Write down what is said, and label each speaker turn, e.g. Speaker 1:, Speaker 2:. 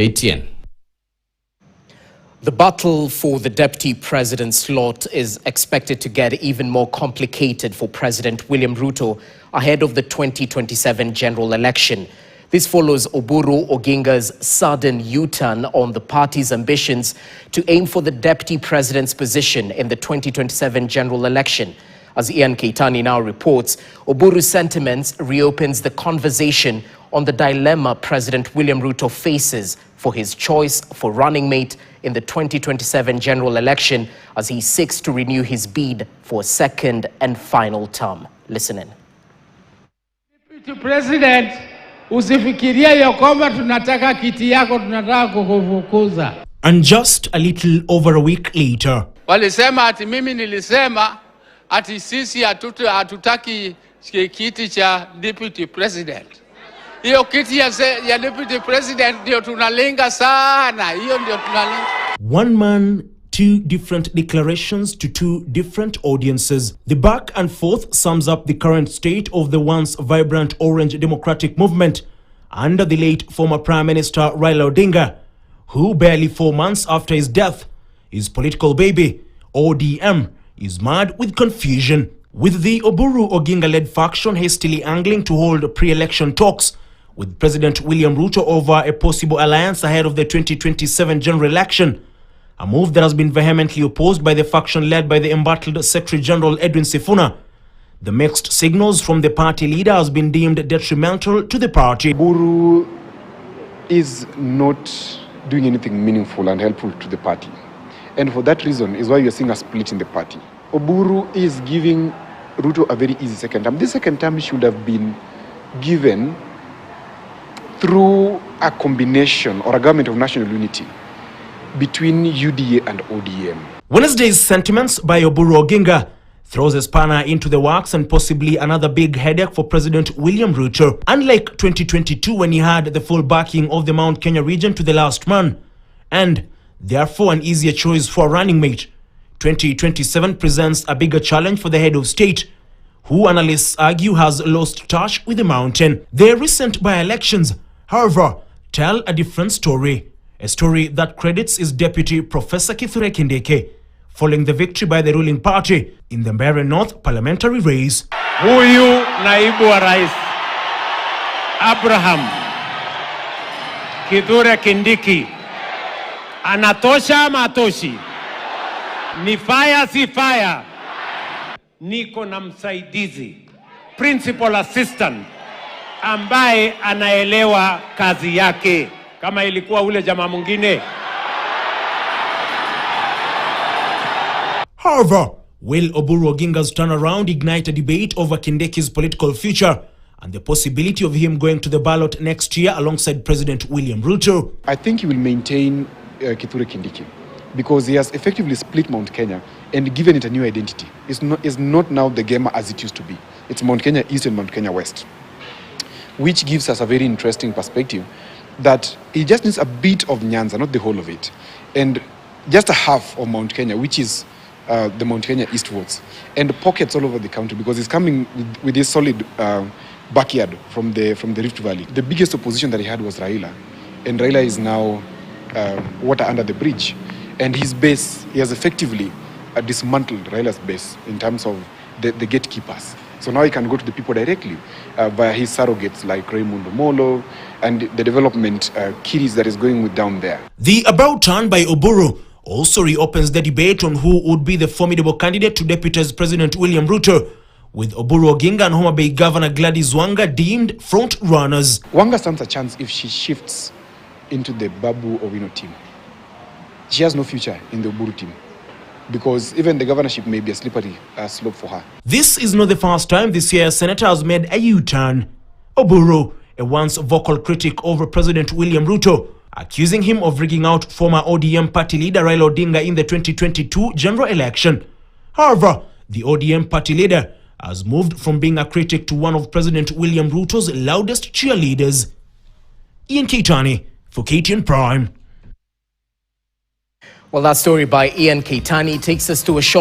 Speaker 1: KTN.
Speaker 2: The battle for the deputy president's slot is expected to get even more complicated for President William Ruto ahead of the 2027 general election. This follows Oburu Oginga's sudden U-turn on the party's ambitions to aim for the deputy president's position in the 2027 general election. As Ian Keitani now reports, Oburu's sentiments reopens the conversation on the dilemma President William Ruto faces for his choice for running mate in the 2027 general election as he seeks to renew his bid for a second and final term. Listen in.
Speaker 3: Deputy President, usifikiria ya kwamba tunataka kiti yako, tunataka kukufukuza.
Speaker 4: And just a little over a week later,
Speaker 3: Walisema ati mimi nilisema ati sisi hatutaki kiti cha Deputy President. Hiyo kiti ya Deputy President ndio tunalenga sana. Hiyo ndio tunalenga.
Speaker 4: One man, two different declarations to two different audiences. The back and forth sums up the current state of the once vibrant Orange Democratic Movement under the late former Prime Minister Raila Odinga, who barely 4 months after his death, his political baby, ODM, is mad with confusion. With the Oburu Oginga-led faction hastily angling to hold pre-election talks with President William Ruto over a possible alliance ahead of the 2027 general election, a move that has been vehemently opposed by the faction led by the embattled Secretary General Edwin Sifuna. The mixed signals from the party leader has been deemed detrimental to the party.
Speaker 5: Oburu is not doing anything meaningful and helpful to the party. And for that reason is why you're seeing a split in the party. Oburu is giving Ruto a very easy second term. This second term should have been given through a combination or a government of national unity between UDA and ODM.
Speaker 4: Wednesday's sentiments by Oburu Oginga throws a spanner into the works and possibly another big headache for President William Ruto. Unlike 2022 when he had the full backing of the Mount Kenya region to the last man, and therefore an easier choice for a running mate, 2027 presents a bigger challenge for the head of state, who analysts argue has lost touch with the mountain. The recent by-elections, however, tell a different story. A story that credits his deputy Professor Kithure Kindiki, following the victory by the ruling party in the Mbeere North parliamentary race.
Speaker 3: Huyu naibu wa rais Abraham Kithure Kindiki anatosha ama atoshi? Ni fire si fire? Niko na msaidizi, principal assistant, ambaye anaelewa kazi yake kama ilikuwa ule jamaa mwingine.
Speaker 4: However, will Oburu Oginga's turnaround ignite a debate over Kindiki's political future and the possibility of him going to the ballot next year alongside President William Ruto?
Speaker 5: I think he will maintain Kithure Kindiki because he has effectively split Mount Kenya and given it a new identity. It's not now the Gema as it used to be. It's Mount Kenya East and Mount Kenya West, which gives us a very interesting perspective that he just needs a bit of Nyanza, not the whole of it, and just a half of Mount Kenya, which is the Mount Kenya East votes, and pockets all over the country because he's coming with this solid backyard from the Rift Valley. The biggest opposition that he had was Raila, and Raila is now water under the bridge, and his base, he has effectively dismantled Raila's base in terms of the gatekeepers. So now he can go to the people directly via his surrogates like Raymond Omolo and the development kiddies that is going with down there.
Speaker 4: The about turn by Oburu also reopens the debate on who would be the formidable candidate to deputize President William Ruto, with Oburu Oginga and Homa Bay Governor Gladys Wanga deemed front runners.
Speaker 5: Wanga stands a chance if she shifts into the Babu Owino team. She has no future in the Oburu team, because even the governorship may be a slippery slope for her.
Speaker 4: This is not the first time this year's senator has made a U-turn. Oburu, a once vocal critic over President William Ruto, accusing him of rigging out former ODM party leader Raila Odinga in the 2022 general election. However, the ODM party leader has moved from being a critic to one of President William Ruto's loudest cheerleaders. Ian Keitani for KTN Prime.
Speaker 2: Well, that story by Ian Keitani takes us to a short